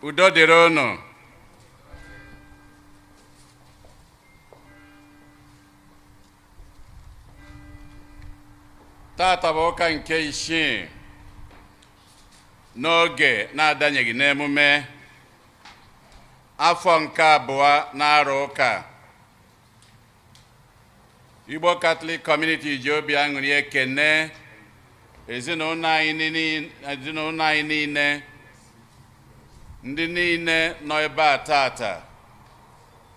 Udo dịrị unu. Tata bụ ụka nke isii n'oge na-adanyeghị n'emume afọ nke abụọ na-arụ ụka. Igbo Catholic Community ji obi aṅụrị ekene ezinụlọ anyị niile, ndị niile nọ ebe a tata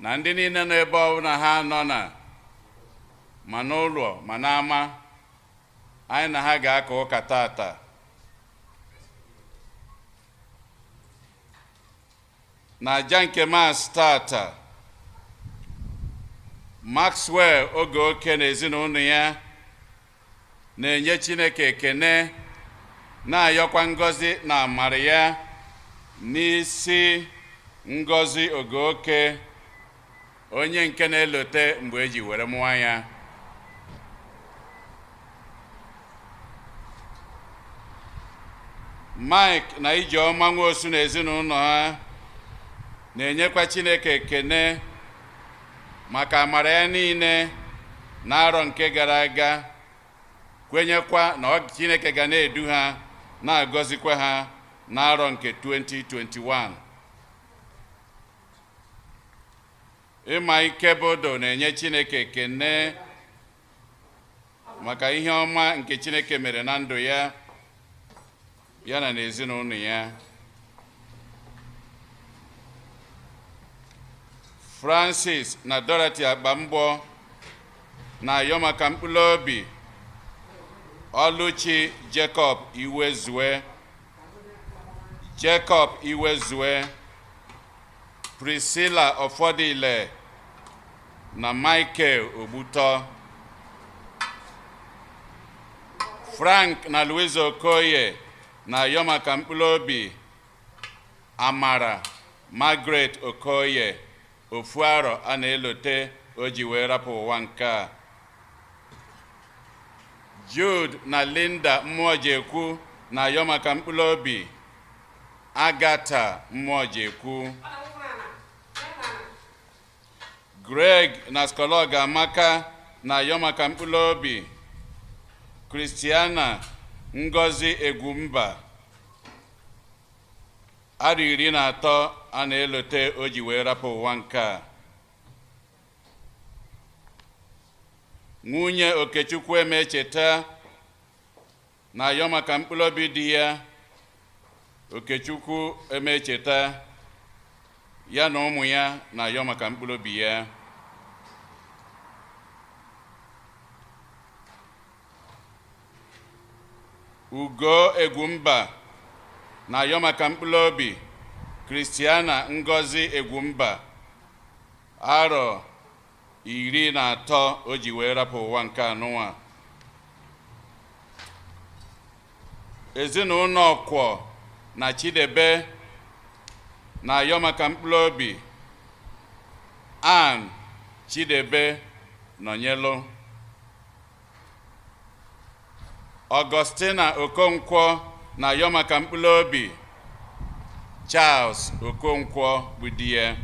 na ndị niile nọ ebe ọbụla ha nọ ma n'ụlọ ma n'ama, anyị na ha ga-aka ụka tata. N'aja nke Mass tata, Maxwell oge oke na ezinụlọ ya na-enye Chineke ekene, na-ayọkwa ngọzi na amara ya n'isi ngọzi oge oke, onye nke na-elote mgbe eji were mụọ ya. Mike na Ijeọma Nwosu na ezinụlọ ha na-enyekwa Chineke ekene maka amara ya niile n'arọ nke gara aga, kwenyekwa na Chineke ga na-edu ha na-agọzikwa ha n'arọ nke 2021. Ịma ike bodo na-enye Chineke ekene maka ihe ọma nke Chineke mere na ndụ ya na n'ezinụlọ ya. Francis na Dorothy Agbamgbọ na-ayọ maka mkpụrụ obi Ọlụchi Jacob Iwezue, Priscilla Ọfọdịle na Michael Ogbutọ. Frank na Louise Okoye na-ayọ maka mkpụrụ obi Amara Margaret Okoye, ofu arọ a na-elote o ji wee rapụ ụwa nke a. Jude na Linda Mmụọjekwu na-ayọ maka mkpụrụ obi Agatha Mmụọjekwu. Greg na Skologa Amaka na-ayọ maka mkpụrụ obi Christiana Ngozi Egwumba, arọ 13 a na-elote o ji wee rapụ ụwa nke a. Nwunye Okechukwu Emecheta na-ayọ maka mkpụrụ obi di ya Okechukwu Emecheta, ya na ụmụ ya na-ayọ maka mkpụrụ obi ya. Ugo Egwumba na-ayọ maka mkpụrụ obi Christiana Ngozi Egwumba, arọ 13 o ji wee rapụ ụwa nke anụnwa. Ezinụlọ Ọkwọ na Chidebe na-ayọ maka mkpụrụ obi Ann Chidebe Nọnyelu. Augustina Okonkwo na-ayọ maka mkpụrụ obi Charles Okonkwo bụ di ya.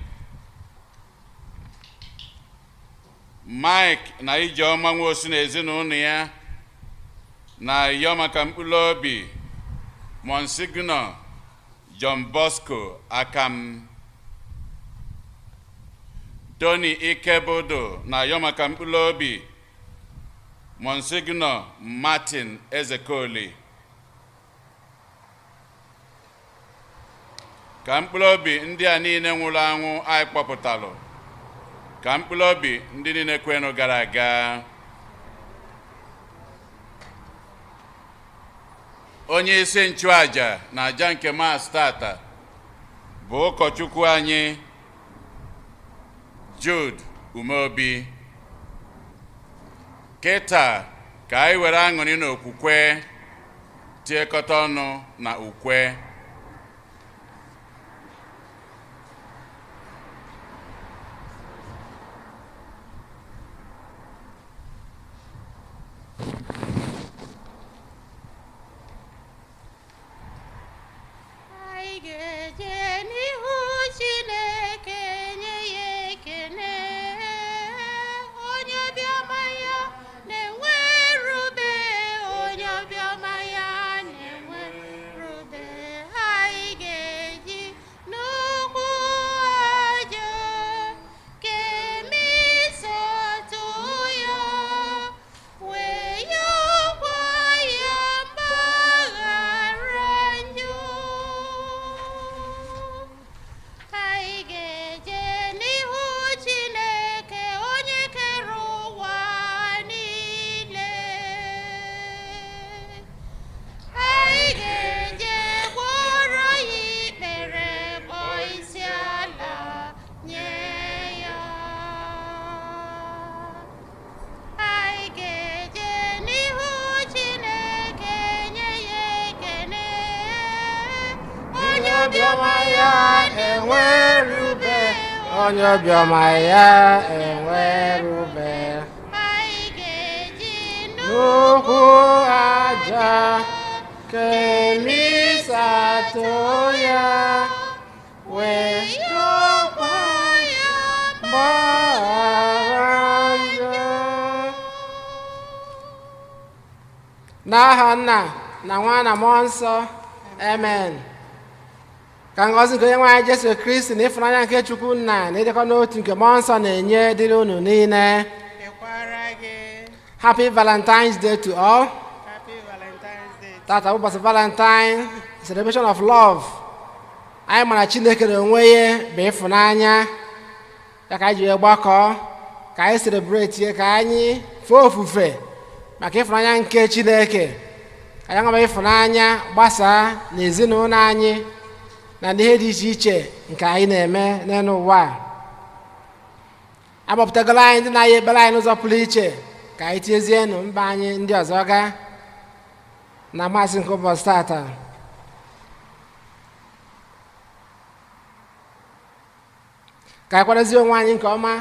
Mike na Ijeọma Nwosu na ezinụlọ ya na-ayọ maka mkpụrụ obi Monsignor John Bosco Akam. Tony Ikebodo na-ayọ maka mkpụrụ obi Monsignor Martin Ezekoli. Ka mkpụrụ obi ndị a niile nwụrụ anwụ anyị kpọpụtalụ, ka mkpụrụ obi ndị niile kwenụ gara aga. Onye isi nchụaja na aja nke Mass tata bụ ụkọchukwu anyị Jude Umeobi. Kịta ka anyị were aṅụrị na okwukwe tiekọta ọnụ na ukwe. I get Jenny obiọma ya enwerube onye obiọma ya enwerube n'ukwu aja kemisato ya wee yọkwa ya gbaghara njọ n'aha Nna na Nwa na Mmụọ Nsọ amen. Ka ngọzi nke onye nwe anyị Jesu Kristi na ịfụnanya nke Chukwu Nna na ịdịkọ n'otu nke Mmụọ Nsọ na-enye dịrị unu niile. Happy Valentine's Day to all. Happy Valentine's Day. Tata ụbọchị Valentine, celebration of love. Anyị mara Chineke na onwe ya bụ ịfụnanya. Ya ka anyị ji gbakọ, ka anyị celebrate ya, ka anyị fee ofufe maka ịfụnanya nke Chineke. Ka anyị nwere ịfụnanya gbasaa n'ezinụlọ anyị na n'ihe dị iche iche nke anyị na-eme n'elu ụwa. Agbapụtagala anyị ndị na-anyị ekpere anyị n'ụzọ pụrụ iche ka anyị tiezienụ mba anyị ndị ọzọ ga na masị nke ụbọchị tata. Ka anyị kwadozie onwe anyị nke ọma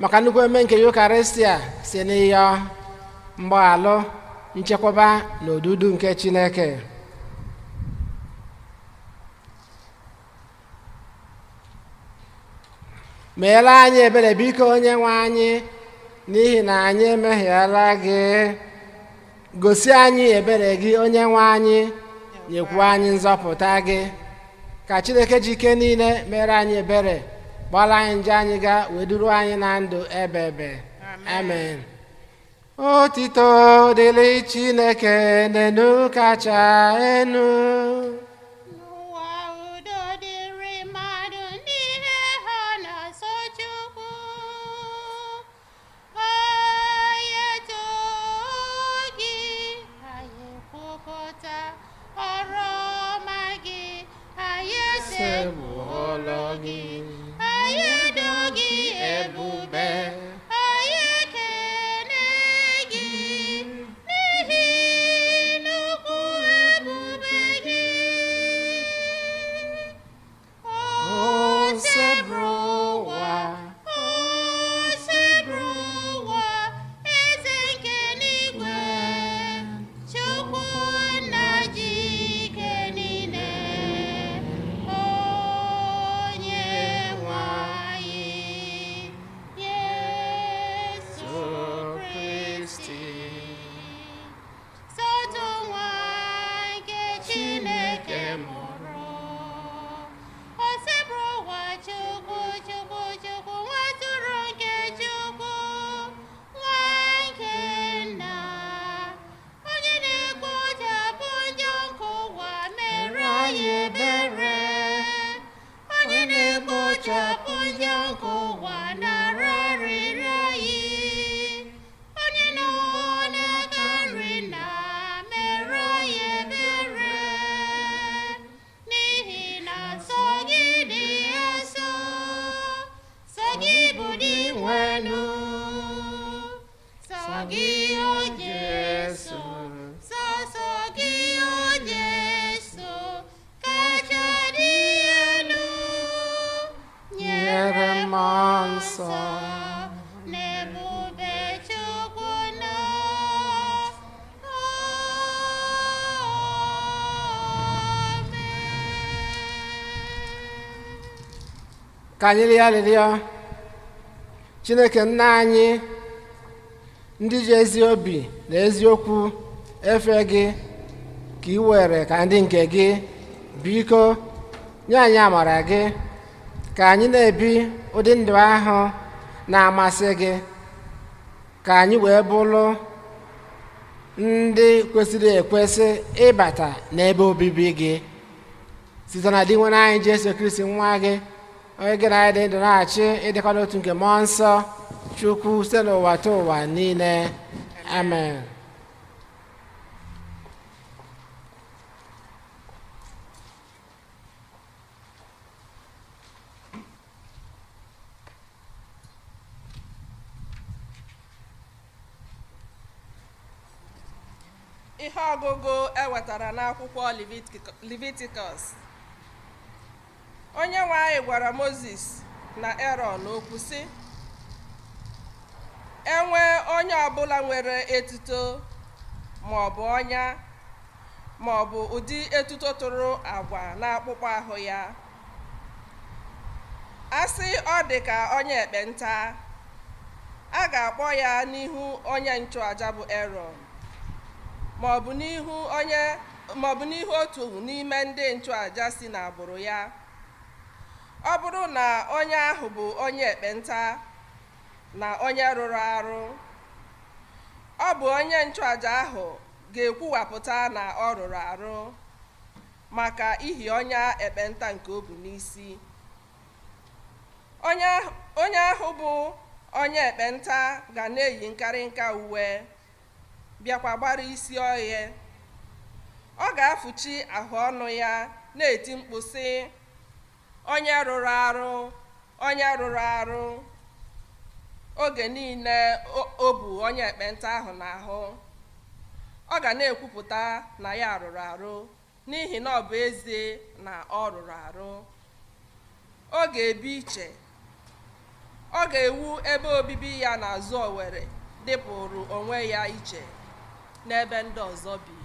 maka nnukwu eme nke Eucharistia si n'ịyọ mgbaghalụ, nchekwaba na odudu nke Chineke. Meere anyị ebere biko onye nwe anyị n'ihi na anyị emehiela gị. Gosi anyị ebere gị onye nwe anyị, nyekwa anyị nzọpụta gị. Ka Chineke ji ike niile mere anyị ebere, gbara anyị njọ anyị ga wee duru anyị na ndụ ebe ebe. Amen. Otito dịrị Chineke n'elu kacha enu. N'ụwa udo dịrị mmadụ n'ihe ha na-asọ Chukwu. Anyị too gị, anyị kwupụta ọrụ ọma gị, anyị esekpuola gị, anyị edo gị ebube. Ka anyị rịọ Chineke Nna anyị, ndị ji ezi obi na eziokwu efe gị, ka ị were ka ndị nke gị, biko nye anyị amara gị ka anyị na-ebi ụdị ndụ ahụ na-amasị gị, ka anyị wee bụrụ ndị kwesịrị ekwesị ịbata n'ebe obibi gị site na di nwere anyị Jesu Kristi nwa gị, onye gị na anyị dị ndụ na-achị ịdịkọ n'otu nke Mmụọ Nsọ Chukwu site n'ụwa ta ụwa niile. Amen. Ihe ọgụgụ ewetara n'akwụkwọ Leviticus Onyenwe anyị gwara Mozis na Erọn okwu sị, enwe onye ọbụla nwere etuto maọbụ ọnya maọbụ ụdị etuto tụrụ agwa n'akpụkpọ ahụ ya, asị ọ dị ka onye ekpenta, a ga-akpọ ya n'ihu onye nchụaja bụ Erọn maọbụ n'ihu otu n'ime ndị nchụaja si n'agbụrụ ya. Ọ bụrụ na onye ahụ bụ onye ekpenta na onye rụrụ arụ, ọ bụ onye nchụaja ahụ ga-ekwuwapụta na ọ rụrụ arụ maka ihi ọnya ekpenta nke o bu n'isi. Onye ahụ bụ onye ekpenta ga na-eyi nkarịnka uwe, bịakwa gbara isi oghe. Ọ ga-afụchi ahụ ọnụ ya na-eti mkpu sị, onye rụrụ arụ, onye rụrụ arụ, oge niile o bu onye ekpenta ahụ n'ahụ. Ọ ga na-ekwupụta na ya rụrụ arụ n'ihi na ọ bụ ezie na ọ rụrụ arụ. Ọ ga-ebi iche. Ọ ga-ewu ebe obibi ya n'azụ Owere dịpụrụ onwe ya iche n'ebe ndị ọzọ bi.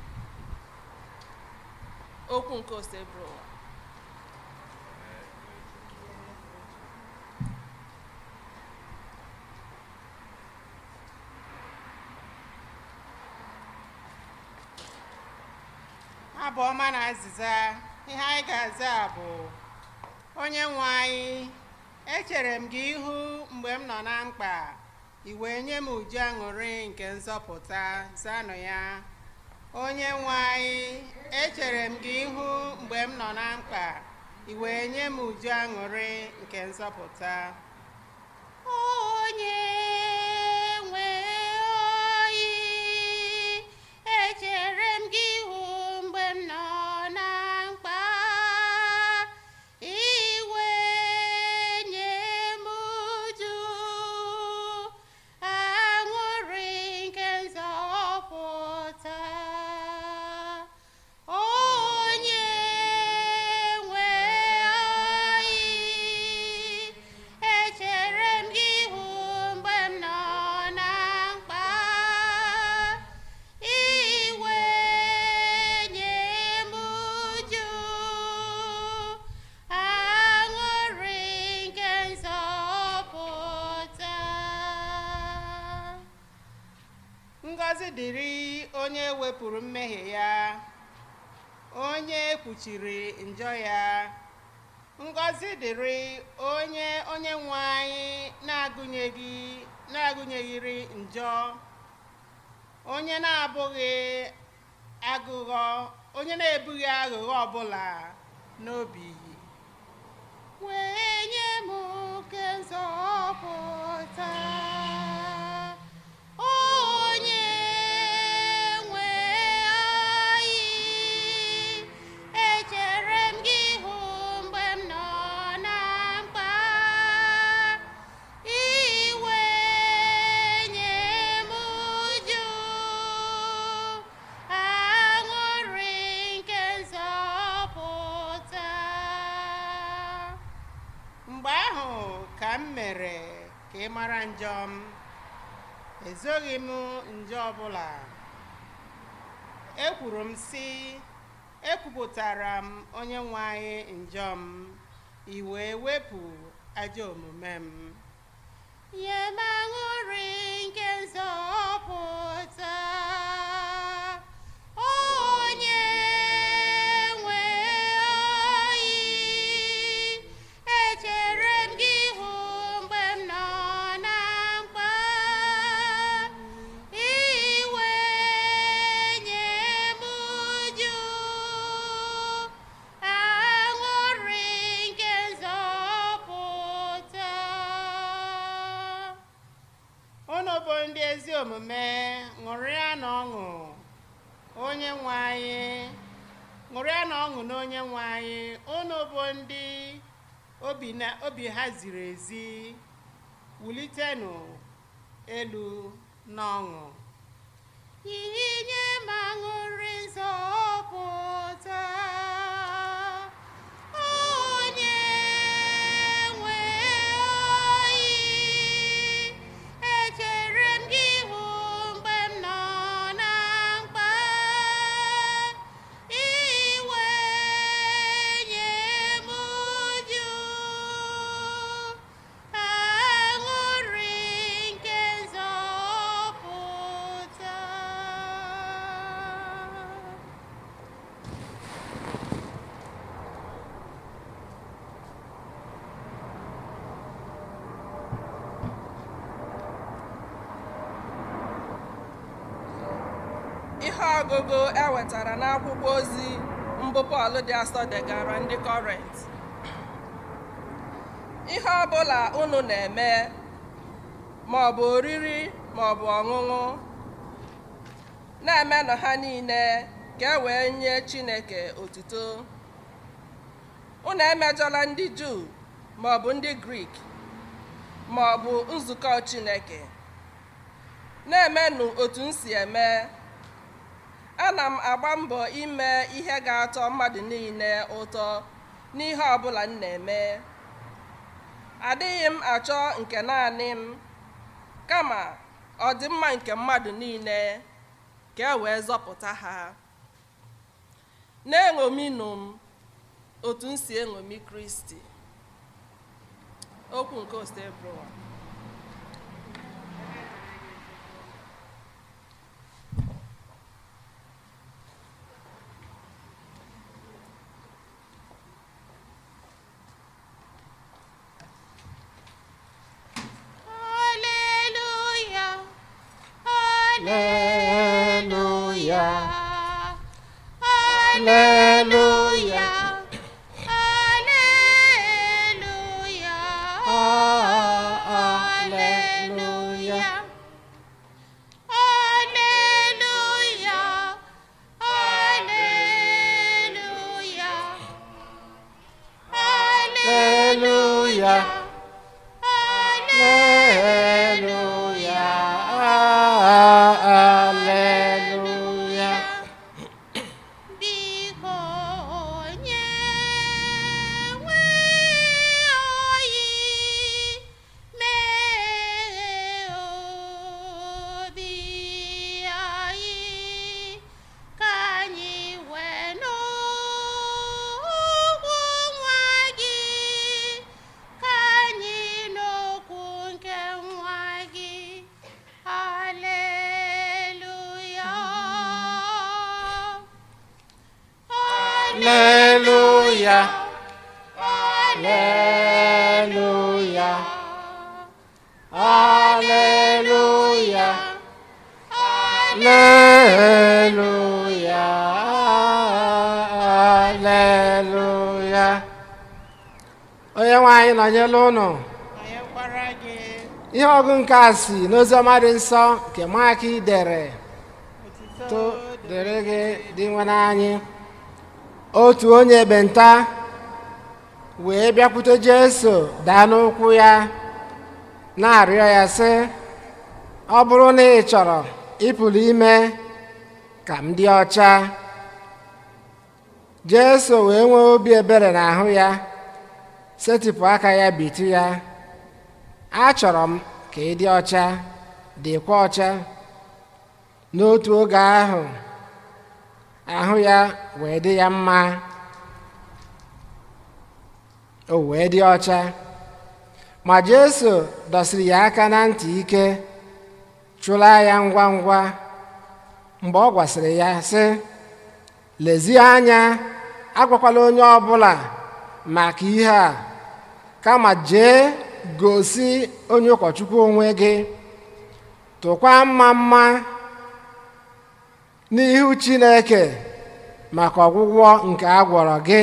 Okwu nke Osebro. Abụ ọma na azịza. Ihe anyị ga-aza bụ, onye nwe anyị, echere m gị ihu mgbe m nọ na mkpa, i wee nye m uju aṅụrị nke nzọpụta. Zanụ ya. Onye nwe anyị, echere m gị ihu mgbe m nọ na mkpa, i wee nye m uju aṅụrị nke nzọpụta. Onye nwe anyị, echere m gị ihu mgbe m nọ na mkpa, iwe nye m uju aṅụrị nke nzọpụta. Onye nwe anyị, echere m gị ihu mgbe m nọ na mkpa, iwe nye m uju aṅụrị nke nzọpụta. Ngọzi dịrị onye wepụrụ mmehie ya, onye kpuchiri njọ ya. Ngọzi dịrị onye nwe anyị na-agụnyeghịrị njọ, onye na-ebughị aghụghọ ọbụla n'obi. Wee nye m nke nzọpụta. Onye nwe anyị, echere m gị ihu mgbe m nọ na mkpa, iwe nye m uju aṅụrị nke nzọpụta. Mgbe ahụ ka m mere ka ị mara njọ m, ezoghị m njọ ọbụla. Ekwuru m sị, ekwupụtara m onye nwe anyị njọ m, i wee wepụ ajọ omume m. Nye m aṅụrị nke nzọpụta. Onye nwe anyị, echere m gị ihu mgbe m nọ na mkpa, iwe nye m uju aṅụrị nke nzọpụta. Unu bụ ndị ezi omume, ṅụrịa na ọṅụ onye nwe anyị, ṅụrịa na ọṅụ n'onye nwe anyị. Unu bụ ndị obi ha ziri ezi, wulitenụ elu n'ọṅụ. Inye m aṅụrị nzọpụta. Onye ọgụgụ ewetara n'akwụkwọ ozi mbụ Pọl dị asọ degara ndị Kọrint. Ihe ọbụla unu na-eme, ma ọ bụ oriri ma ọ bụ ọṅụṅụ, na-emenụ ha niile ka e wee nye Chineke otuto. Unu emejọla ndị Juu ma ọ bụ ndị Grik ma ọ bụ nzukọ Chineke. Na-emenụ otu m si eme. Ana m agba mbọ ime ihe ga-atọ mmadụ niile ụtọ n'ihe ọbụla m na-eme. Adịghị m achọ nke naanị m, kama ọdịmma nke mmadụ niile ka e wee zọpụta ha. Na-eṅominụ m otu m si eṅomi Kristi. Okwu nke Ostebrowa. Hallelujah. Hallelujah. Hallelujah. Hallelujah. Hallelujah. Hallelujah. Hallelujah. Onye nwe anyị nọnyere unu. Ihe ọgụ nke a si n'oziọma dị nsọ nke Maki dere. To dere gị dị nwe n'anyị. Otu onye ekpenta wee bịakwute Jesu daa n'ụkwụ ya na-arịọ ya sị, ọ bụrụ na ị chọrọ ịpụrụ ime ka m dị ọcha. Jesu wee nwee obi ebere n'ahụ ya, setịpụ aka ya bitu ya. Achọrọ m ka ị dị ọcha, dịkwa ọcha. N'otu oge ahụ, ahụ ya wee dị ya mma, o wee dị ọcha. Ma Jesu dọsiri ya aka na ntị ike, chụla ya ngwa ngwa mgbe ọ gwasịrị ya sị, lezie anya, agwakwala onye ọbụla maka ihe a, kama jee gosi onye ụkọchukwu onwe gị, tụkwa mma n'ihu Chineke maka ọgwụgwọ nke a gwọrọ gị,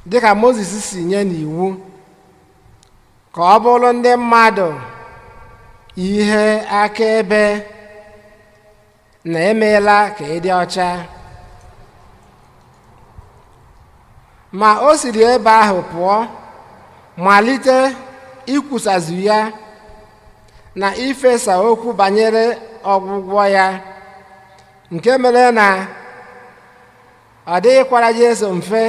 dịka Mozis si nye n'iwu, ka ọ bụrụ ndị mmadụ ihe akaebe na emeela ka ị dị ọcha. Ma o siri ebe ahụ pụọ, malite ikwusazu ya na ifesa okwu banyere ọgwụgwọ ya, nke mere na ọ dịghịkwara Jesu mfe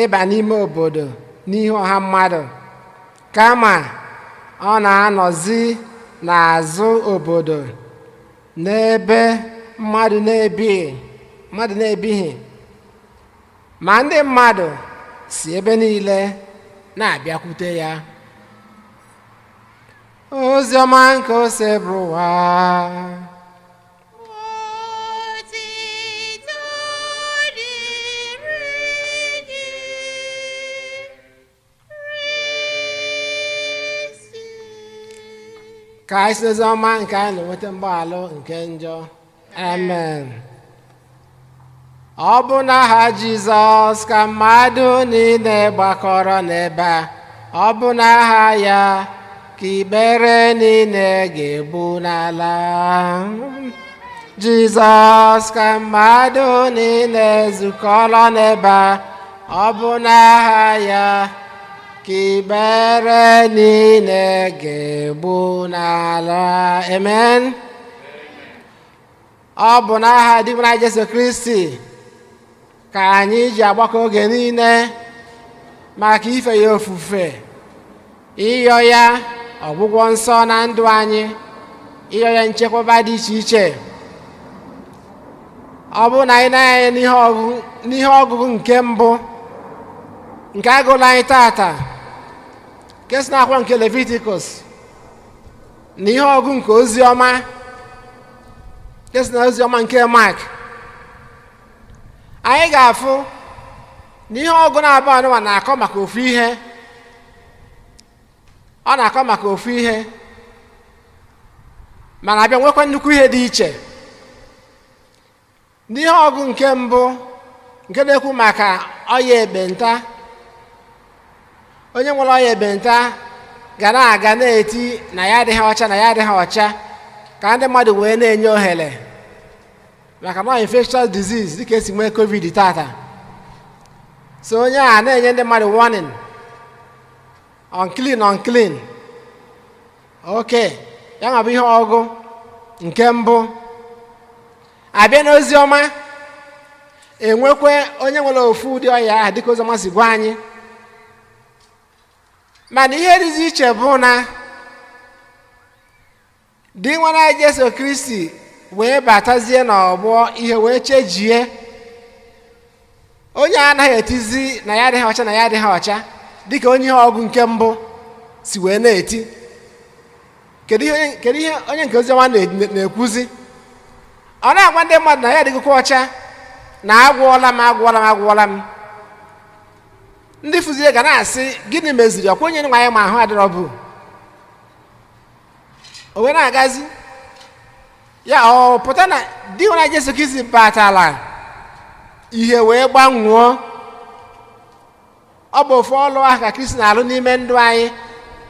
ịba n'ime obodo n'ihu ọha mmadụ, kama ọ na-anọzi n'azụ obodo n'ebe mmadụ na-ebighị, ma ndị mmadụ si ebe niile na-abịakwute ya. Oziọma nke Ostebrowa. Ka anyị si n'oziọma nke anyị na-enweta mgbaghara nke njọ. amen. Ọ bụ n'aha Jizọs ka mmadụ niile gbakọrọ n'ebe a. Ọ bụ n'aha ya ka ikpere niile ga-egbu n'ala. Jizọs ka mmadụ niile zukọrọ n'ebe a. Ọ bụ n'aha ya ka ikpere niile ga-egbu n'ala. Amen. Ọ bụ n'aha dị na Jesu Kristi ka anyị ji agbakọ oge niile maka ife ya ofufe, ịyọ ya ọgwụgwọ nsọ na ndụ anyị, ịyọ ya nchekwaba dị iche iche. Ọ bụ na anyị na-anya n'ihe ọgụgụ nke mbụ nke agụla anyị tata, nke si n'akwụkwọ nke Leviticus, na ihe ọgụ nke oziọma nke si na oziọma nke Mark, anyị ga-afụ na ihe ọgụ na-abụ anụwa na-akọ maka ofu ihe. Ọ na-akọ maka ofu ihe mana abịa nwekwa nnukwu ihe dị iche. N'ihe ọgụ nke mbụ nke na-ekwu maka ọya ekpenta, onye nwere ọya ekpenta ga na-aga na-eti na ya adịghị ọcha, na ya adịghị ọcha, ka ndị mmadụ wee na-enye ohere maka na infectious disease dịka esi nwee COVID tata. So onye a na-enye ndị mmadụ warning, unclean. Okay, ya ma bụ ihe ọgụ nke mbụ. Abịa n'ozi ọma, enwekwe onye nwere ofu ụdị ọya ahụ dịka oziọma si gwa anyị. Mana ihe dịzi iche bụ na dị nwana Jesu Kristi wee batazie n'ọgbọ ihe wee chejie. Onye anaghị etizi na ya adịghị ọcha, na ya adịghị ọcha, dịka onye ihe ọgụ nke mbụ si wee na-eti. Kedu ihe onye nke oziọma na-ekwuzi? Ọ na-agwa ndị mmadụ na ya adịghịkwa ọcha, na agwọọla m. Ndị fụzie ga na-asị, gịnị meziri? Ọkwa onye nwa anyị ma ahụ adịrọ bụ o wee na-agazi ya. Ọ pụta na dị nwana Jesu Kristi batala ihe wee gbanwuo. Ọ bụ ofu ọlụ ahụ ka Kristi na-alụ n'ime ndụ anyị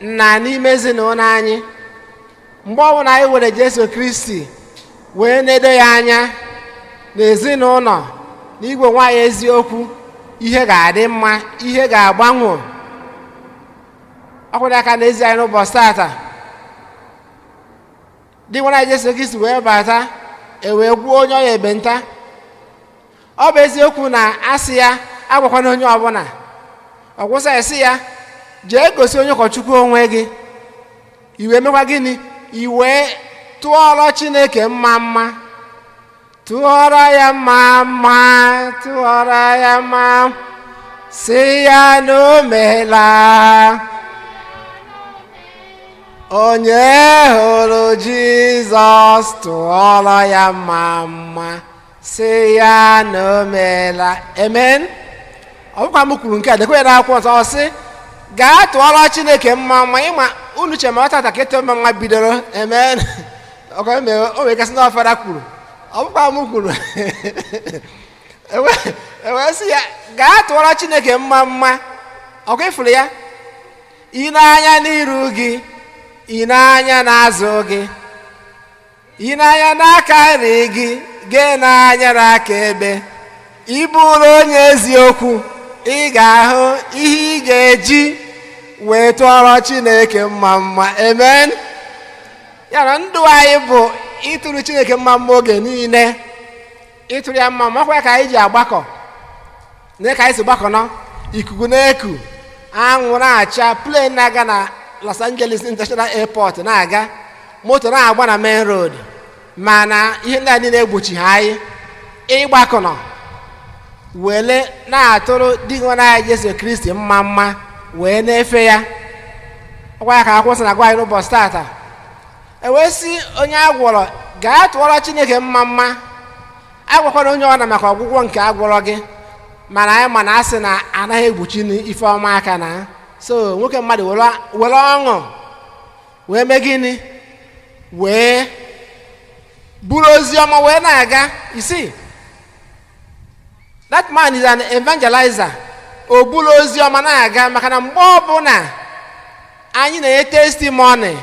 na n'ime ezinụlọ anyị. Mgbe ọbụla anyị were Jesu Kristi wee na-edo ya anya n'ezinụlọ na igwe nwaanyị eziokwu, ihe ga-adị mma, ihe ga-agbanwe. Ọkwụrụ aka n'ezi anyị n'ụbọchị tata. Dị nwana Jesu Kristi wee bata, wee gwuo onye ọya ekpenta. Ọ bụ eziokwu na asị ya agwakwana onye ọbụla. Ọ gwụsa esi ya, jee gosi onye ụkọchukwu onwe gị. Iwe mekwa gịnị? Iwe tụọrọ Chineke mma, tụọrọ ya mma, tụọrọ ya mma, sị ya na o meela. Onye hụrụ Jizọs tụọrọ ya mma, sị ya na o meela. Amen. Ọ bụkwa m kwuru nke a, dekwe na akwụkwọ nsọ, ọ sị gaa tụọrọ Chineke mma. Ịma unu chema ọtata ka eto mma bidoro. Amen. O wee kasị na ọfara kwuru, ọ bụkwa m kwuru. Ewee sị ya gaa tụọrọ Chineke mma. Ọkwa ifuru ya? Ị na-anya n'iru gị, ị na-anya n'azụ gị, ị na-anya n'aka nri gị, gị na-anya n'aka ebe. Ị bụrụ onye eziokwu, ị ga-ahụ ihe ị ga-eji wee tụọrọ Chineke mma. Amen. Ya na ndụ anyị bụ ịtụrụ Chineke mma oge niile. Ịtụrụ ya mma makwa ka anyị ji agbakọ, na ka anyị si gbakọ nọ, ikuku na-eku, anwụ na-acha, plane na-aga na Los Angeles International Airport na-aga, moto na-agba na main road, mana ihe ndị a niile egbochi ha anyị ịgbakọ nọ wele na-atụrụ dị nwana anyị Jesu Kristi mma wee na-efe ya. Ọkwa ya ka akwụkwọ nsọ na-agwa anyị n'ụbọchị tata. Ewee sị onye agwọrọ gaa tụọrọ Chineke mma. Agwakwara onye ọna maka ọgwụgwọ nke agwọrọ gị, mana anyị ma na asị na anaghị egbochi ife ọma aka na. So nwoke mmadụ were ọṅụ wee mee gịnị? Wee buru ozi ọma wee na-aga. You see, that man is an evangelizer. O buru ozi ọma na-aga maka na mgbe ọbụla anyị na-enye testimony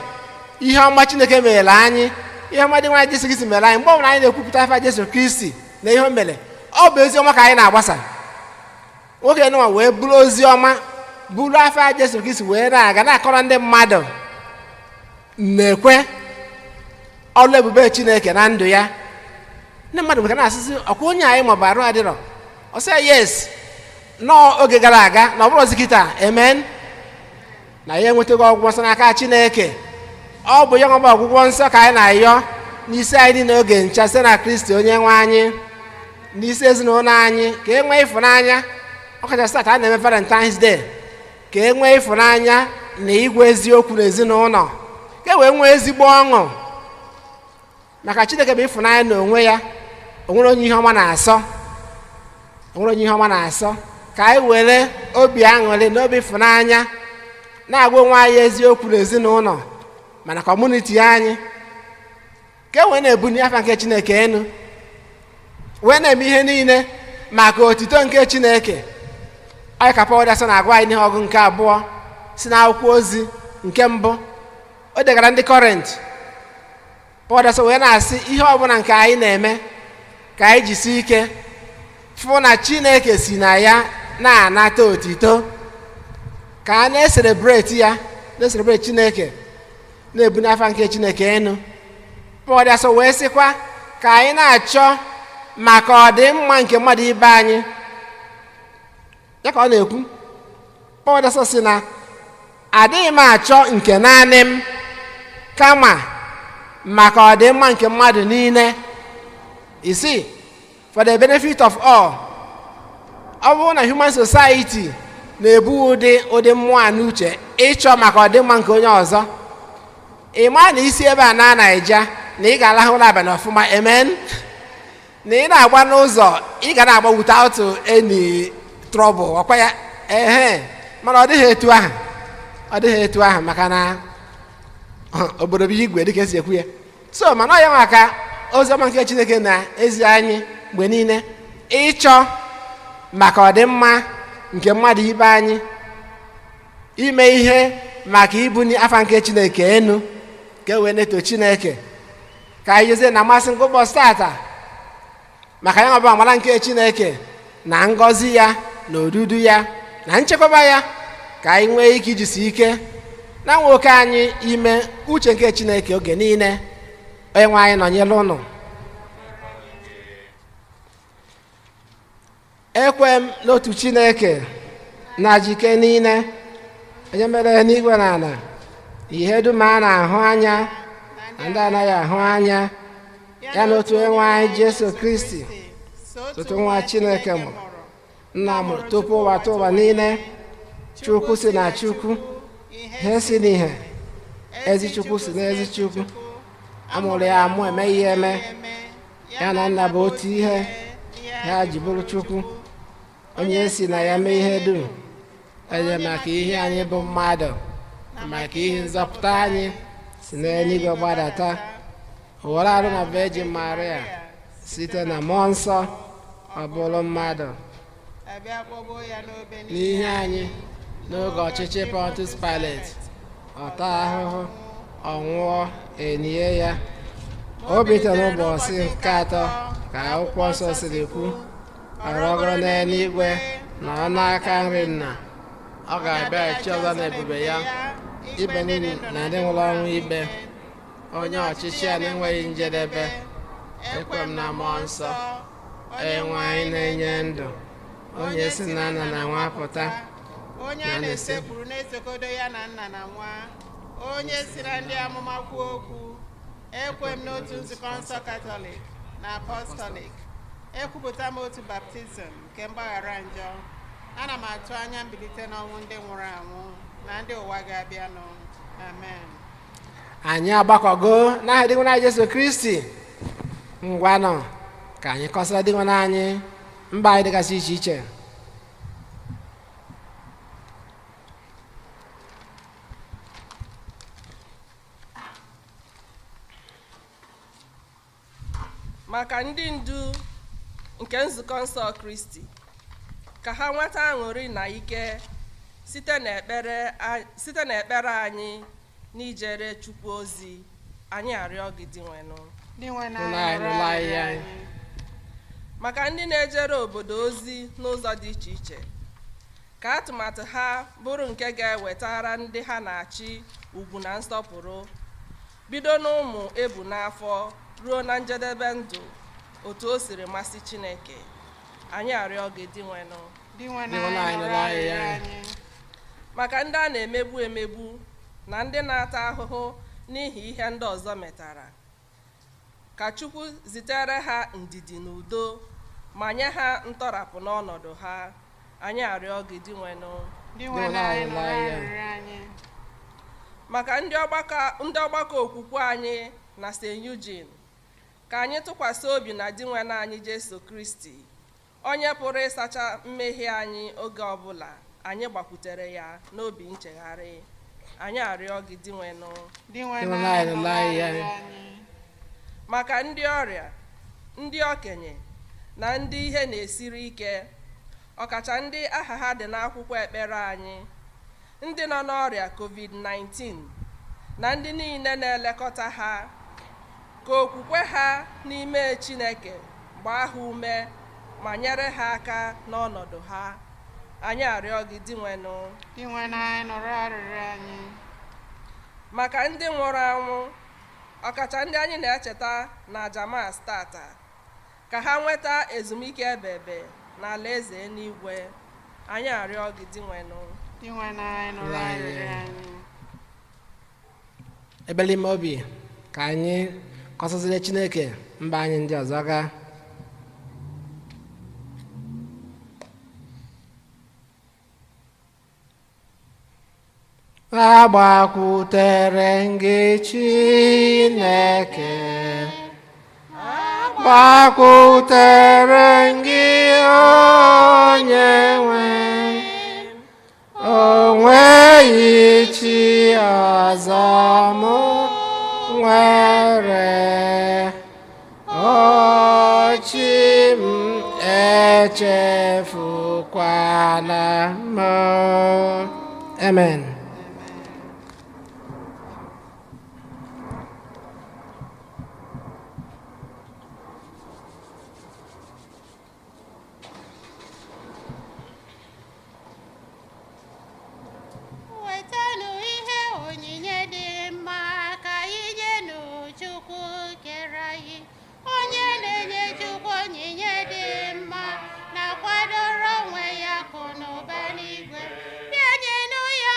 ihe ọma Chineke mere anyị, ihe ọma dị nwa Jesu Kristi mere anyị, mgbe ọbụla anyị na-ekwupụta afa Jesu Kristi na ihe o mere, ọ bụ ozi ọma ka anyị na-agbasa. Nwoke nwa wee buru ozi ọma, buru afa Jesu Kristi wee na-aga na-akọrọ ndị mmadụ na-ekwe ọlụ ebube Chineke na ndụ ya. Ndị mmadụ bụ ka na-asịsị ọkwa onye anyị maọbụ arụ adịrọ. Ọ sị yes, n'oge gara aga na ọ bụrụ ozi kịta, amen, na ya enwetaghị ọgwụgwọ nsọ n'aka Chineke. Ọ bụ ya nwa bụ ọgwụgwọ nsọ ka anyị na-ayọ n'isi anyị dị n'oge ncha site na Kristi onye nwe anyị, n'isi ezinụlọ anyị, ka e nwee ịfụnanya. Ọkachasị taa a na-eme Valentine's Day, ka e nwee ịfụnanya na igwe eziokwu n'ezinụlọ, ka e wee nwee ezigbo ọṅụ. Maka Chineke bụ ịfụnanya n'onwe ya, o nwere onye ihe ọma na-asọ, o nwere onye ihe ọma na-asọ. Ka anyị were obi aṅụrị na obi ịfụnanya na-agwa onwe anyị eziokwu n'ezinụlọ mana kọmuniti anyị, ka e wee na-ebuli afa nke Chineke enu, wee na-eme ihe niile maka otito nke Chineke. Anyị ka Pọl Dasọ na-agwa anyị n'ihe ọgụ nke abụọ si n'akwụkwọ ozi nke mbụ o degara ndị Kọrint. Pọl Dasọ wee na-asị ihe ọbụla nke anyị na-eme ka anyị jisi ike fụ na Chineke si na ya na-anata otito, ka a na-eselebreti ya, na-eselebreti Chineke, na-ebunye afa nke Chineke enu. Pọl Dasọ wee sịkwa ka anyị na-achọ maka ọdịmma nke mmadụ ibe anyị. Ya ka ọ na-ekwu. Pọl Dasọ sị na adịghị m achọ nke naanị m, kama maka ọdịmma nke mmadụ niile. You see, for the benefit of all. Ọ bụrụ na human society na-ebu ụdị mmụọ a n'uche ịchọ maka ọdịmma nke onye ọzọ, ị maa na isi ebe a na Naija na ị ga-alahụ ụlọ abalị ọfụma, amen, na ị na-agba n'ụzọ ị ga na-agba without any trouble, ọkwa ya, mana ọ dịghị etu ahụ, ọ dịghị etu ahụ maka na obodo bụ igwe dịka esi ekwu ya. So mana ọ ya maka oziọma nke Chineke na-ezi anyị mgbe niile ịchọ maka ọdịmma nke mmadụ ibe anyị, ime ihe maka ibuni afa nke Chineke enu, ka e wee na-eto Chineke. Ka anyị jezie na amasị nke ụbọchị tata maka ya ọbụ amara nke Chineke na ngọzi ya na odudu ya na nchekwaba ya, ka anyị nwee ike ijisi ike na nwoke anyị ime uche nke Chineke oge niile. Onye nwe anyị nọnyere ụnụ. Ekwe m n'otu Chineke na jike niile, onye mere n'igwe na ala, ihe dum a na-ahụ anya na ndị anaghị ahụ anya, ya na otu onye nwe anyị Jesu Kristi, otu nwa Chineke mụrụ, nna mụrụ tupu ụwa tụ ụwa niile. Chukwu si na Chukwu, ihe si n'ihe, ezi Chukwu si n'ezi Chukwu, amụrụ ya amụ, eme ihe eme, ya na nna bụ otu ihe, ya ji bụrụ Chukwu, onye si na ya mee ihe dum, onye maka ihe anyị bụ mmadụ, maka ihe nzọpụta anyị si n'eluigwe gbadata, were arụ na Virgin Maria site na mmụọ nsọ, ọ bụrụ mmadụ n'ihe anyị n'oge ọchịchị Pontius Pilate, ọta ahụhụ, ọnwụọ, enye ya, o bitere n'ụbọchị nke atọ ka akwụkwọ nsọ siri kwu, ọrọgoro n'eluigwe na ọ n'aka nri Nna, ọ ga-abịa echi ọzọ na ebube ya, ibe niile na ndị nwụrụ ọnwụ ikpe, onye ọchịchị a na-enweghị njedebe. Ekwe m na mmụọ nsọ, enwe anyị na-enye ndụ, onye si na Nna na Nwa pụta, onye a na-esekpuru na-esokodo ya na Nna na Nwa, onye si na ndị amụma kwuo okwu. Ekwe m n'otu nzukọ nsọ Katọlik na Apọstọlik, ekwupụta m otu baptizim nke mgbaghara njọ. Ana m atụ anya mbilite n'ọnwụ ndị nwụrụ anwụ na ndị ụwa ga-abịanụ, amen. Anyị agbakọgo n'aha dị nwe Jesu Kristi. Ngwanụ ka anyị kọsara dị nwe anyị mba anyị dịgasị iche iche. maka ndị ndu nke nzukọ nsọ Kristi ka ha nweta aṅụrị na ike site n'ekpere anyị n'ijere Chukwu ozi. Anyị arịọ gị maka ndị na-ejere obodo ozi n'ụzọ dị iche iche, ka atụmatụ ha bụrụ nke ga-ewetara ndị ha na-achị ugwu na nsọpụrụ, bido n'ụmụ ebu n'afọ ruo na njedebe ndụ, otu o siri masị Chineke. Anyị arịọ gị maka ndị a na-emegbu emegbu na ndị na-ata ahụhụ n'ihi ihe ndị ọzọ metara, ka Chukwu zitere ha ndidi na udo ma nye ha ntọrapụ n'ọnọdụ ha. Anyị arịọ gị maka ndị ọgbakọ okwukwe anyị na St. Eugene, ka anyị tụkwasị obi na di nwanne anyị Jesu Kristi, onye pụrụ ịsacha mmehie anyị oge ọbụla anyị gbakwutere ya n'obi nchegharị. Anyị arịọ gị maka ndị ọrịa, ndị okenye na ndị ihe na-esiri ike, ọkacha ndị aha ha dị n'akwụkwọ ekpere anyị, ndị nọ n'ọrịa COVID-19 na ndị niile na-elekọta ha, ka okwukwe ha n'ime Chineke gbaa ha ume ma nyere ha aka n'ọnọdụ ha. Anyị arịọ gị maka ndị nwụrụ anwụ, ọkacha ndị anyị na-echeta na Jamas tata, ka ha nweta ezumike ebebe n'ala eze n'igwe. Anyị arịọ gị ebelime obi ka anyị kọsazire Chineke mba anyị ndị ọzọ ga. Agbakwutere gị Chineke, gbakwutere gị onye nwe, o nweghị chi ọzọ m nwere, o chi m echefukwana m. Amen. Wetanụ ihe onyinye dị mma ka anyị nyenụ Chukwu kere anyị, onye na-enye Chukwu onyinye dị mma na-akwadoro onwe ya akụ na ụba n'igwe. Bịa nyenụ ya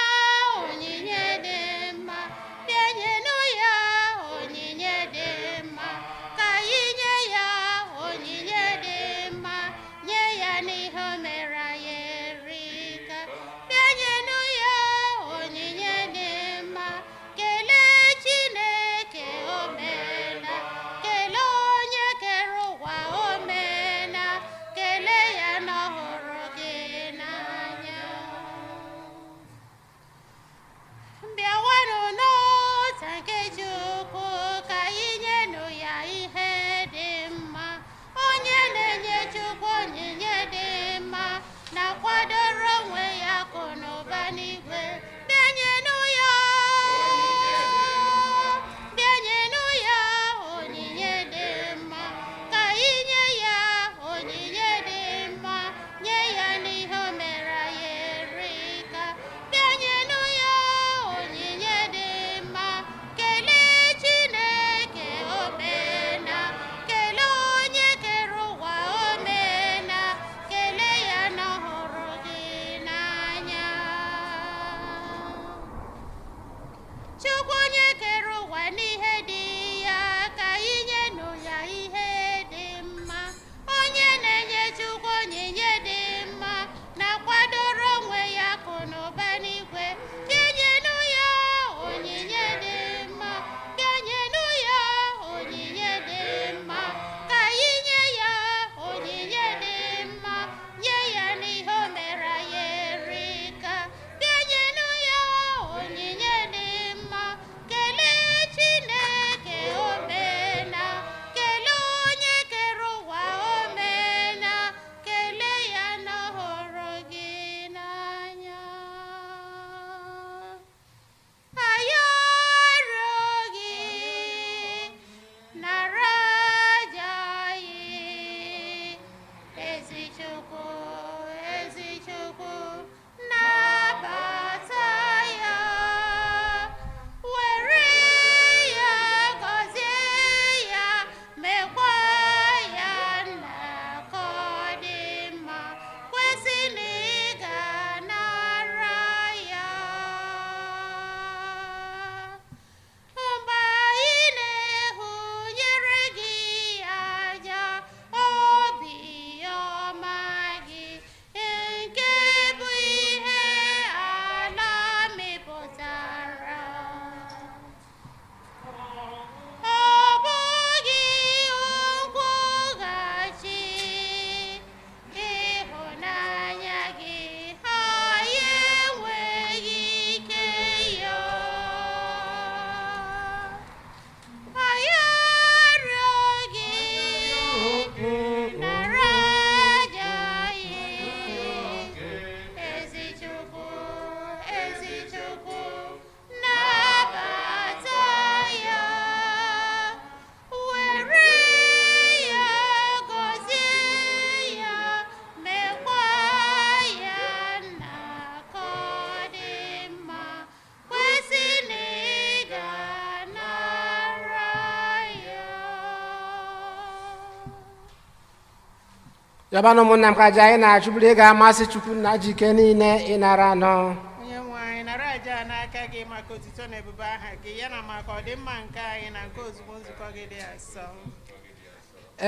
Yọbanụ ụmụnna m ka aja anyị na-achụburu ị ga-amasị Chukwu nna ji ike niile ịnara nọ. onye nwe anyị nara aja n'aka gị maka otuto na ebube aha gị ya na maka ọdịmma nke anyị na nke ozugbo nzukọ gị dị asọ.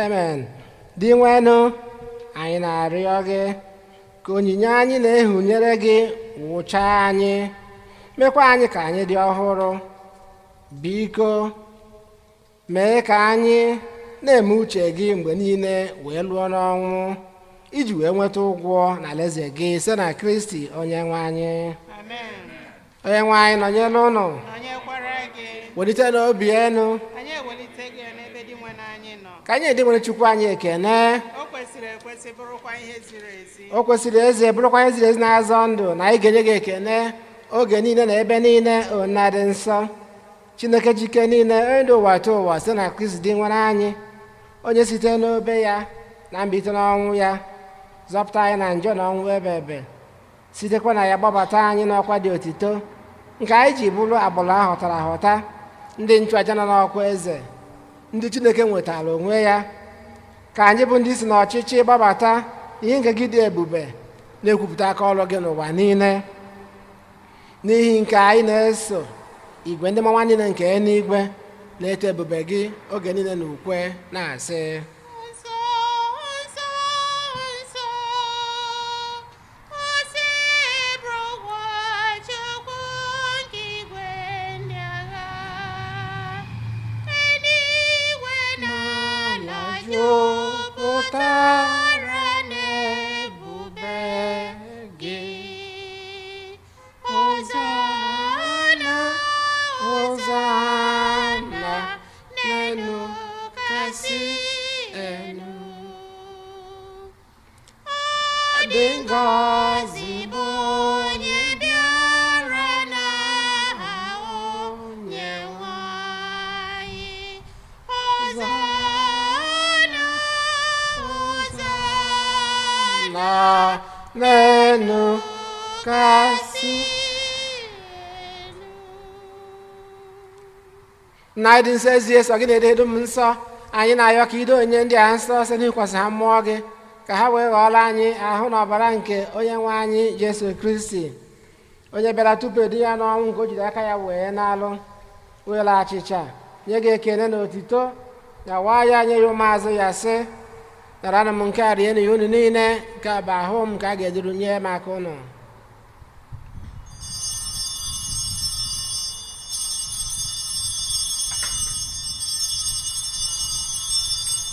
Amen. Dị nwenụ, anyị na-arịọ gị ka onyinye anyị na-ehunyere gị wụchaa anyị, mekwa anyị ka anyị dị ọhụrụ. Biko mee ka anyị na-eme uche gị mgbe niile wee lụọ n'ọnwụ iji wee nweta ụgwọ na alaeze gị site na Kristi onye nwe anyị. Amen. Onye nwe anyị nọnyere ụnụ, nọnyekwara gị. welite n'obi enu anyị ewelite gị n'ebe dị nwe n'anyị nọ. ka anyị edewere Chukwu anyị ekene. o kwesịrị ekwesị bụrụkwa ihe ziri ezi. O kwesịrị eze bụrụkwa ihe ziri ezi na-azọ ndụ na anyị ga-enye gị ekene oge niile na ebe niile ona dị nsọ. Chineke jike niile, onye dị ụwa tụ ụwa site na Kristi dị nwere anyị, onye site n'obe ya na mbilite n'ọnwụ ya zọpụta anyị na njọ na ọnwụ ebe ebe, sitekwa na ya gbabata anyị n'ọkwa dị otito nke anyị ji bụrụ agbụrụ ahọtara ahọta, ndị nchụaja nọ n'ọkwa eze, ndị Chineke nwetara onwe ya, ka anyị bụ ndị si n'ọchịchị gbabata ihe nke gị dị ebube na-ekwupụta aka ọrụ gị n'ụwa niile. N'ihi nke anyị na-eso igwe ndị mmanwa niile nke eluigwe na-eto ebube gị oge niile na ukwe na-asị Nsọ, nsọ, nsọ, ozi bụrụkwa Chukwu nke igwe ndị agha. Eluigwe na ala jupụtara n'ebube gị. Hozana, Hozana, n'elu kasị elu. Ọ dị ngọzi bụ onye bịara n'aha Onyenwe anyị. Hozana, Hozana, n'elu kasị na ịdị nsọ ezie sọ gị na-ededo m nsọ. Anyị na-ayọ ka ido onye ndị a nsọ site n'ikwasị ha mmụọ gị, ka ha wee ghọọrọ anyị ahụ na ọbara nke onye nwe anyị Jesu Kristi, onye bịara tupu edu ya n'ọnwụ, nke o jiri aka ya wee na-alụ were achịcha nye gị ekene na otito, ya waa ya nye ya ụmụazụ ya sị, naranụ m nke a rienụ ya unu niile, nke a bụ ahụ m ka a ga-eduru nye maka unu.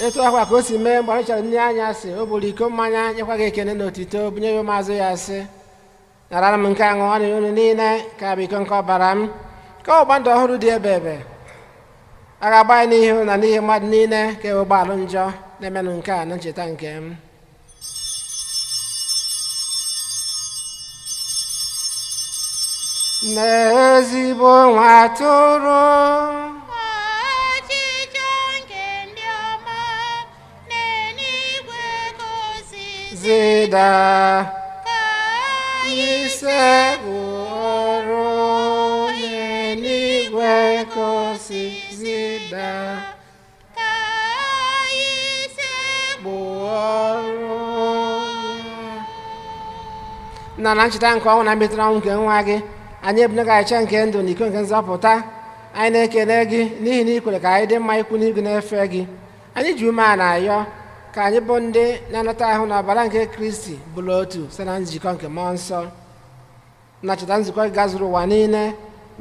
Etu ahụ ka o si mee mgbe anyị chọrọ nne anya sị, o buru iko mmanya nyekwa gị ekene na otito, bunye ya ụmụazụ ya sị, narara m nke a ṅụọ na unu niile, ka bụ iko nke ọbara m, ka ọgba ndụ ọhụrụ dị ebe ebe a ga-agba anyị n'ihu na n'ihi mmadụ niile, ka ewe gbalụ njọ na-emenụ nke a na ncheta nke m. N'ezigbo nwa atụrụ ọchịchọ nke ndị ọma n'eluigwe ka o si zida ka anyị sekpụrụ n'eluigwe ka o si zida ka anyị sekpụrụ na ncheta nke ọnwụ na mbitere ọnwụ nke nwa gị, anyị ebunye gị achịcha nke ndụ na iko nke nzọpụta. Anyị na-ekele gị n'ihi na ị kwere ka anyị dị mma ikwu n'igwe na-efe gị. Anyị ji ume a na-ayọ ka anyị bụ ndị na-anata ahụ na ọbara nke Kristi bụrụ otu site na nzukọ nke mmụọ nsọ. Na cheta nzukọ gị gazuru ụwa niile,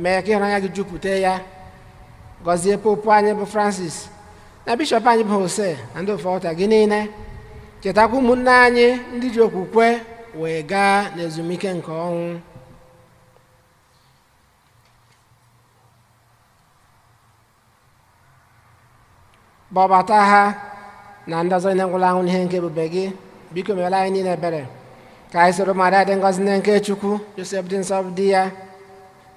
mee ka ịhụnanya gị jupụta ya. Gọzie popu anyị bụ Francis na bishọp anyị bụ Jose na ndị ofe ọta gị niile. Chetakwa ụmụnne anyị ndị ji okwukwe wee gaa n'ezumike nke ọnwụ. Gbọbata ha na ndị ọzọ na-enwụrụ anwụ n'ihe nke ebube gị. Biko meere anyị niile ebere, ka anyị soro Maria dị ngọzi nne nke Chukwu, Josef dị nsọ di ya,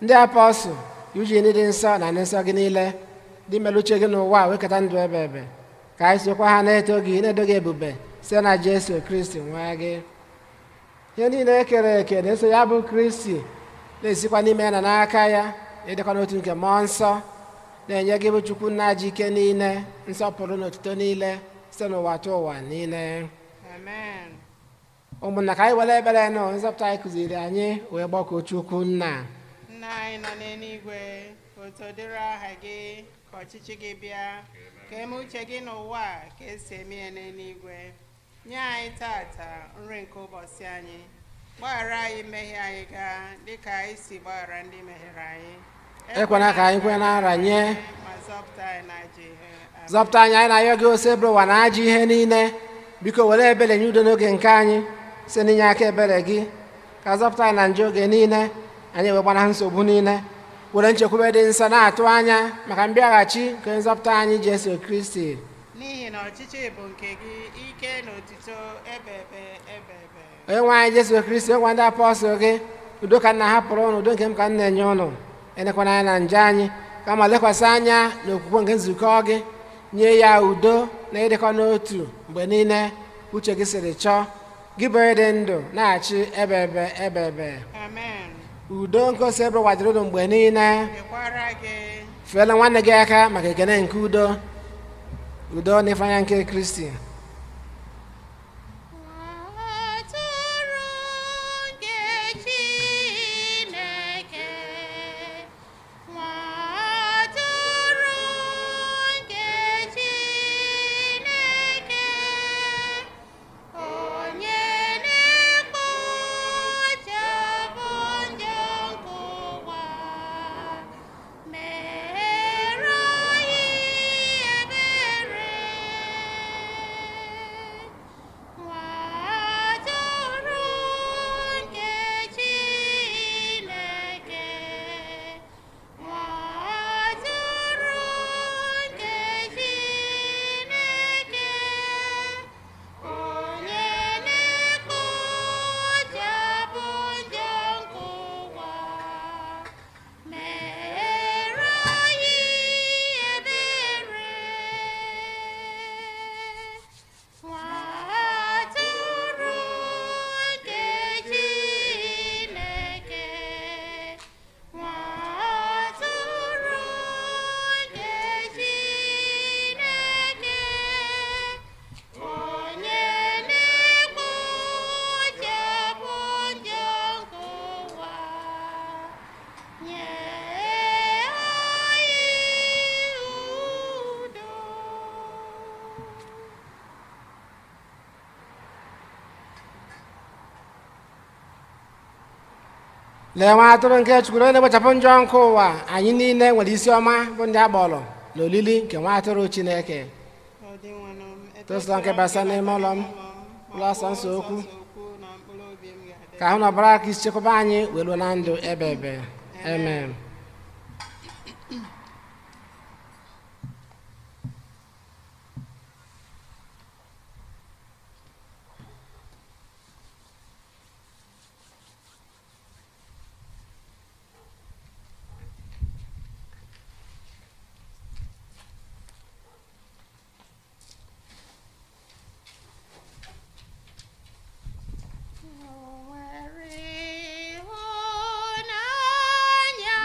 ndị apọstụl, Eugene dị nsọ na ndị nsọ gị niile, dị mere uche gị n'ụwa wekọta ndụ ebe ebe, ka anyị sokwa ha na-eto gị na-edo gị ebube site na Jesu Kristi nwa gị. Ihe niile ekere eke na-eso ya bụ Kristi, na-esikwa n'ime ya na n'aka ya, ịdịkwa n'otu nke mmụọ nsọ, na-enye gị bụ Chukwu nna ji ike niile, nsọpụrụ na otuto niile site n'ụwa tụ ụwa niile. Amen. ụmụnna ka anyị were ekpere nọ nzọpụta anyị kụziri anyị wee gbakọ Chukwu nna. Nna anyị nọ n'eluigwe, otu dịrị aha gị, ka ọchịchị gị bịa, ka eme uche gị n'ụwa ka esi eme ya n'eluigwe. Nye anyị tata nri nke ụbọchị anyị. Gbaghara anyị mmehie anyị gaa dịka anyị si gbaghara ndị mehiere anyị. Ekwana ka anyị kwe na nranye, ma zọpụta anyị n'ajọ ihe. Amen. zọpụta anyị na-ayọ gị ose bụrụ ụwa na ajọ ihe niile. Biko were ebere nye udo n'oge nke anyị site n'inye aka ebere gị, ka zọpụta anyị na njọ oge niile, anyị wee gbanahụ nsogbu niile, were nchekwube dị nsọ na-atụ anya maka mbịaghachi nke nzọpụta anyị Jesu Kristi. N'ihi na ọchịchị bụ nke gị, ike na otuto ebebe ebebe. Onye nwe anyị Jesu Kristi, onye nwe ndị apọstụl gị, udo ka nna hapụrụ ụnụ, udo nke m ka m na-enye ụnụ. Enekwana anya na njọ anyị, kama lekwasị anya n'okwukwe nke nzukọ gị, nye ya udo na ịdịkọ n'otu mgbe niile uche gị siri chọọ, gị bụ onye dị ndụ na-achị ebebe ebebe. Amen. Udo nke ose bụrụ wadịrị ụnụ mgbe niile. Dịkwara gị. Feela nwanne gị aka maka ekene nke udo, udo na ịfụnanya nke Kristi. Atụrụ nke Chineke, nwa atụrụ nke Chineke, onye na-ekpochapụ njọ nke ụwa, mere anyị ebere. Nwa atụrụ nke Chineke, nwa atụrụ nke Chineke, onye na-ekpochapụ njọ nke ụwa, mere anyị ebere. Nwa atụrụ nke Chineke, nwa atụrụ nke Chineke, onye na-ekpochapụ njọ nke ụwa, nye anyị udo. Lee nwa atụrụ nke Chukwu onye na-ekpochapụ njọ nke ụwa, anyị niile nwere isi ọma bụ ndị agbọrọ n'olili nke nwa atụrụ Chineke. Tụsọ nke basa n'ime ụlọ m, ụlọ ọsọ nsọ okwu, ka ahụ na ọbara aka isi chekwaba anyị wee ruo na ndụ ebe ebe. Amen. O nwere ịhụnanya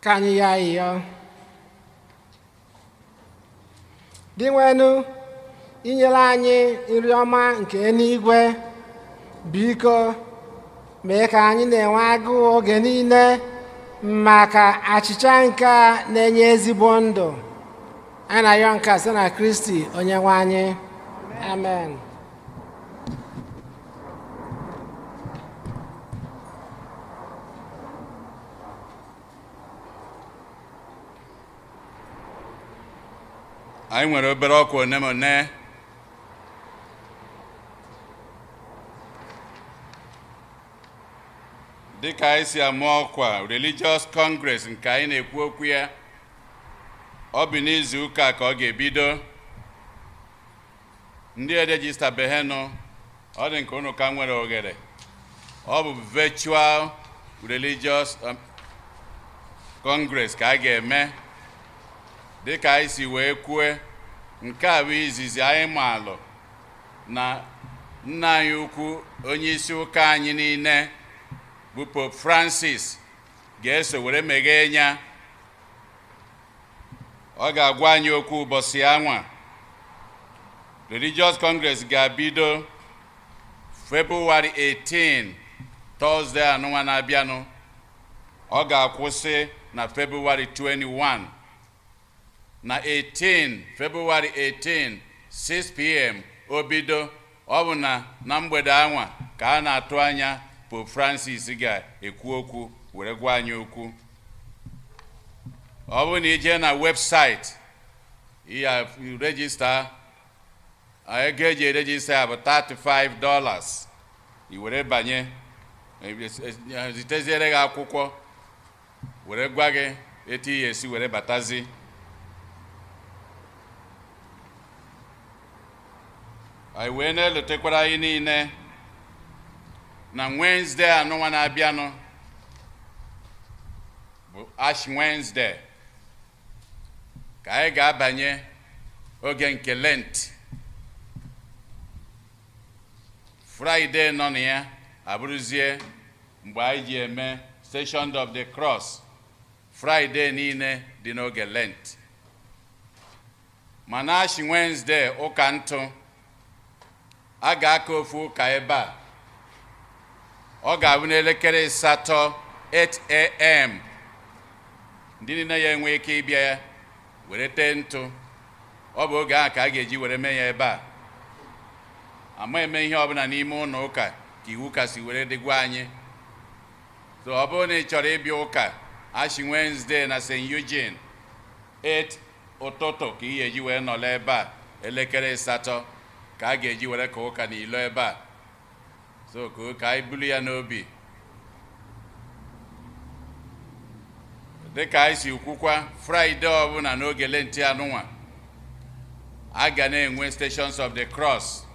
ka anyị ya ịyọ dị nwenu inyere anyị nri ọma nke eluigwe biko mee ka anyị na-enwe agụụ oge niile maka achịcha nke a na-enye ezigbo ndụ a na-ayọ nke a site na Kristi onyenwe anyị amen. Anyị nwere obere ọkwa one dịka anyị si amụ ọkwa Religious Congress nke anyị na-ekwu okwu ya. Ọ bụ n'izu ụka ka ọ ga-ebido. Ndị erejistabehenụ ọ dị nke unu ka nwere oghere. Ọ bụ virtual Religious Congress ka a ga-eme dịka anyị si wee kwue. Nke a bụ izizi anyị maalụ na nna anyị ukwu onye isi ụka anyị niile bụ Pope Francis ga-eso were meghee ya. Ọ ga-agwa anyị okwu ụbọchị anwa. Religious Congress ga-abido February 18, Thursday anụnwa na-abịanụ. Ọ ga-akwụsị na February 21. Na 18 February 18 6 p.m. o bido. Ọ bụ na mgbede anwa ka a na-atụ anya Pope Francis ga-ekwu okwu were gwa anyị okwu. Ọ bụ na ije na webụsaịtị ya rejista, ego eji erejista bụ $35. I were banye, ziteziere gị akwụkwọ were gwa gị etu ihe esi were batazi. Anyị wee na-elotekwara anyị niile na Wednesday anụnwa na-abịanụ bụ Ash Wednesday ka anyị ga-abanye oge nke Lent. Friday nọ na ya abụrụzie mgbe anyị ji eme Station of the Cross. Friday niile dị n'oge Lent. Mana Ash Wednesday ụka ntụ a ga-aka ofu ụka ebe a. Ọ ga-abụ n'elekere 8 a.m. ndị niile ya enwe ike ịbịa ya were tee ntụ. Ọ bụ oge ahụ ka a ga-eji were mee ya ebe a. Ama eme ihe ọbụla n'ime ụlọ ụka ka iwu ka si were dịgwa anyị. So ọ bụrụ na ị chọrọ ịbịa ụka Ash Wednesday na St. Eugene 8 ụtụtụ ka ị ga-eji were nọrọ ebe a elekere 8 ka a ga-eji were ka ụka n'ilo ebe a. So ka anyị bulu ya n'obi. Dịka anyị si kwukwa, Friday ọbụla n'oge Lenti anụnwa a ga na-enwe Stations of the Cross.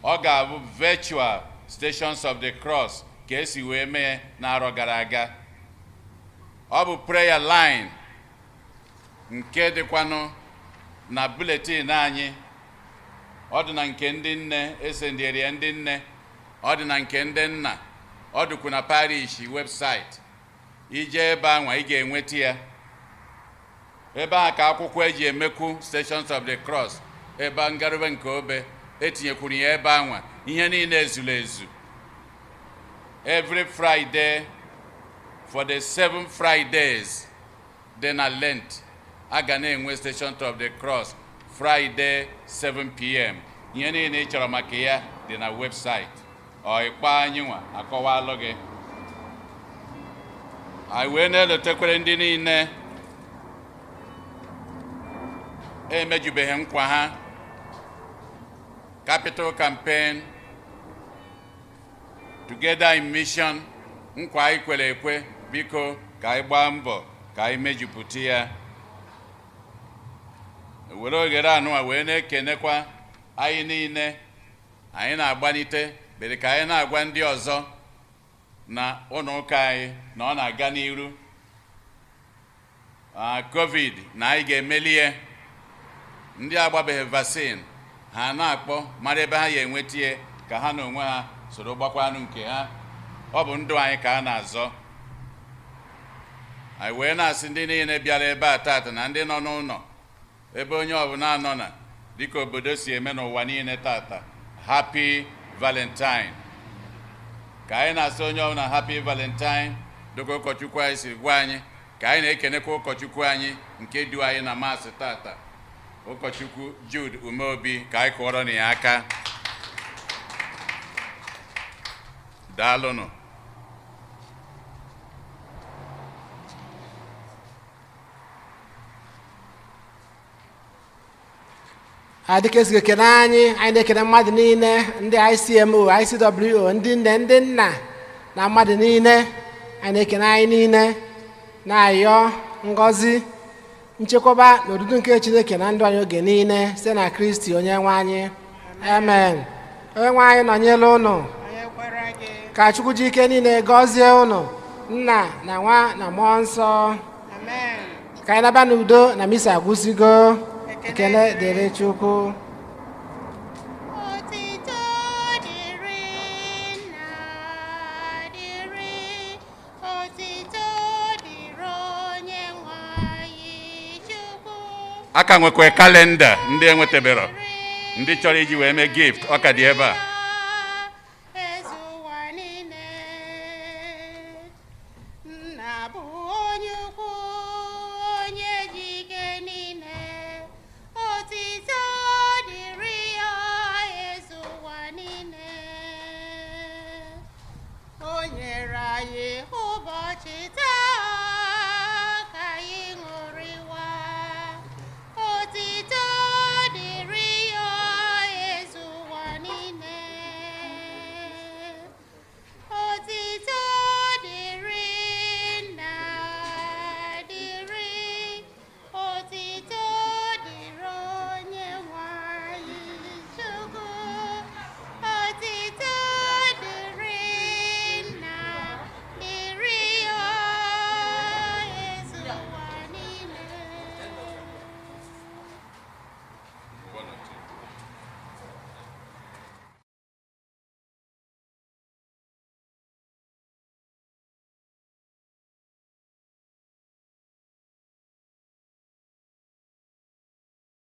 Ọ ga-abụ virtual Stations of the Cross ka esi wee mee n'arọ gara aga. Ọ bụ prayer line nke dịkwanụ na bulletin anyị. Ọ dị na nke ndị nne esendịrị ndị nne. Ọ dị na nke ndị nna. Ọ dịkwa na parish website. Ije ebe anwa ị ga-enweta ya. Ebe a ka akwụkwọ eji emekwu Stations of the Cross. Ebe ngarube nke obe etinyekwuru ya ebe anwa. Ihe niile ezuru ezu. Every Friday for the 7 Fridays dị na Lent a ga na-enwe Stations of the Cross Friday 7 p.m. Ihe niile ị chọrọ maka ya dị na website. Ọ ịkpa anyị nwa akọwalụ gị. Anyị wee na-elotekwere ndị niile emejubeghị nkwa ha. Capital Campaign, Together in Mission, nkwa anyị kwere ekwe, biko ka anyị gbaa mbọ ka anyị mejupụta ya. Were oghere anụwa wee na-ekenekwa anyị niile anyị na-agbanite bere ka anyị na-agwa ndị ọzọ na ụlọ ụka anyị na ọ na-aga n'iru. COVID na anyị ga-emeli ya. Ndị agbabeghị vaccine ha na-akpọ mara ebe ha ya enwetie ka ha na onwe ha soro gbakwanụ nke ha. Ọ bụ ndụ anyị ka a na-azọ. anyị wee na-asị ndị niile bịara ebe a tata na ndị nọ n'ụlọ ebe onye ọbụla nọ na dịka obodo si eme n'ụwa niile tata, Happy Valentine. Ka anyị na-asị onye ọbụla Happy Valentine dịka ụkọchukwu anyị siri gwa anyị, ka anyị na-ekenekwa ụkọchukwu anyị nke du anyị na maasị tata, ụkọchukwu Jude Umeobi, ka anyị kụọrọ na ya aka. Daalụnụ. adịka esi ekene anyị na-ekene mmadụ niile, ndị ICMO, ICWO, ndị nne, ndị nna na mmadụ niile. Anyị na-ekene anyị niile na-ayọ ngọzi, nchekwaba na odudu nke Chineke na ndụ anyị oge niile site na Kristi onye nwe anyị. Amen. Onye nwe anyị nọnyere ụnụ, ka Chukwu ji ike niile gọzie ụnụ, Nna na Nwa na Mmụọ Nsọ. Ka anyị naba n'udo na misa agwụsigo. Ekele dịrị Chukwu. Otito dịrị Nna, dịrị otito dịrị onye nwe anyị Chukwu. Aka nwekwa kalenda ndị enwetabero, ndị chọrọ iji wee mee gift, ọ ka dị ebe a.